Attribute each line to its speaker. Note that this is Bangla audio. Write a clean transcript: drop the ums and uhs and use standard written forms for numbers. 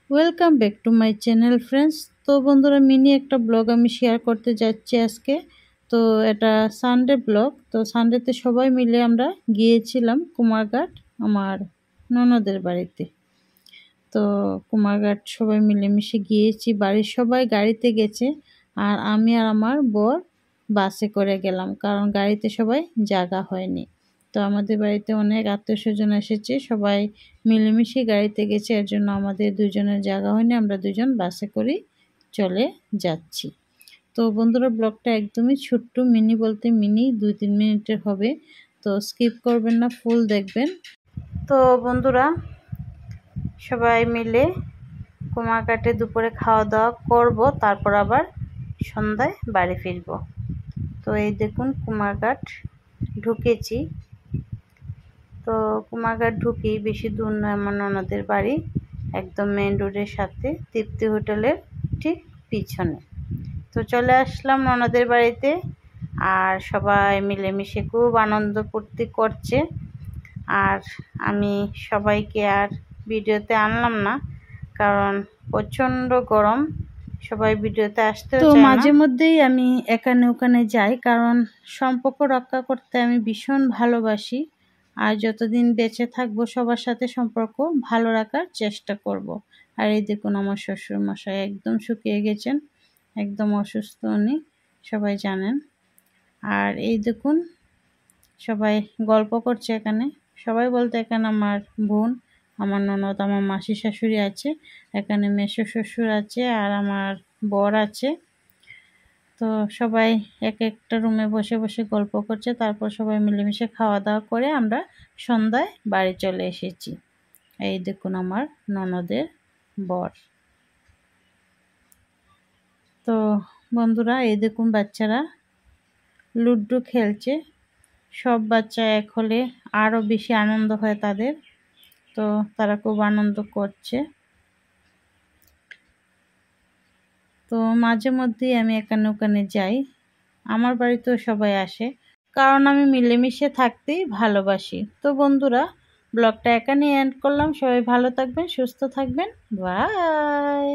Speaker 1: Welcome back to my channel friends. তো বন্ধুরা, মিনি একটা ব্লগ আমি শেয়ার করতে যাচ্ছি আজকে। তো এটা সানডে ব্লগ। তো সানডেতে সবাই মিলে আমরা গিয়েছিলাম কুমারঘাট আমার ননদের বাড়িতে। তো কুমারঘাট সবাই মিলেমিশে গিয়েছি, বাড়ির সবাই গাড়িতে গেছে আর আমি আর আমার বর বাসে করে গেলাম, কারণ গাড়িতে সবাই জায়গা হয়নি। তো আমাদের বাড়িতে অনেক আত্মীয় স্বজন এসেছে, সবাই মিলেমিশে গাড়িতে গেছে, এর জন্য আমাদের দুজনের জায়গা হয়নি, আমরা দুজন বাসে করেই চলে যাচ্ছি। তো বন্ধুরা, ব্লগটা একদমই ছোট্ট, মিনি বলতে মিনি 2-3 মিনিটের হবে। তো স্কিপ করবেন না, ফুল দেখবেন। তো বন্ধুরা, সবাই মিলে কুমারঘাটে দুপুরে খাওয়া দাওয়া করব, তারপর আবার সন্ধ্যায় বাড়ি ফিরব। তো এই দেখুন কুমারঘাট ঢুকেছি। তো কুমারঘাট ঢুকেই বেশি দূর নয় আমার ননদের বাড়ি, একদম মেন রোডের সাথে, তৃপ্তি হোটেলের ঠিক পিছনে। তো চলে আসলাম ননদের বাড়িতে, আর সবাই মিলেমিশে খুব আনন্দ ফুর্তি করছে। আর আমি সবাইকে আর ভিডিওতে আনলাম না, কারণ প্রচণ্ড গরম, সবাই ভিডিওতে আসতেও চায় না। তো মাঝে মধ্যেই আমি এখানে ওখানে যাই, কারণ সম্পর্ক রক্ষা করতে আমি ভীষণ ভালোবাসি। আর যতদিন বেঁচে থাকবো সবার সাথে সম্পর্ক ভালো রাখার চেষ্টা করব। আর এই দেখুন আমার শ্বশুর মশাই একদম শুকিয়ে গেছেন, একদম অসুস্থ উনি, সবাই জানেন। আর এই দেখুন সবাই গল্প করছে এখানে, সবাই বলতে এখানে আমার বোন, আমার ননদ, আমার মাসি শাশুড়ি আছে, এখানে মেসো শ্বশুর আছে, আর আমার বর আছে। তো সবাই এক একটা রুমে বসে বসে গল্প করছে, তারপর সবাই মিলেমিশে খাওয়া দাওয়া করে আমরা সন্ধ্যায় বাড়ি চলে এসেছি। এই দেখুন আমার ননদের বর। তো বন্ধুরা, এই দেখুন বাচ্চারা লুডো খেলছে, সব বাচ্চা এক হলে আরও বেশি আনন্দ হয় তাদের। তো তারা খুব আনন্দ করছে। তো মাঝে মধ্যেই আমি এখানে ওখানে যাই, আমার বাড়িতেও সবাই আসে, কারণ আমি মিলেমিশে থাকতেই ভালোবাসি। তো বন্ধুরা, ব্লগটা এখানেই এন্ড করলাম। সবাই ভালো থাকবেন, সুস্থ থাকবেন, বাই।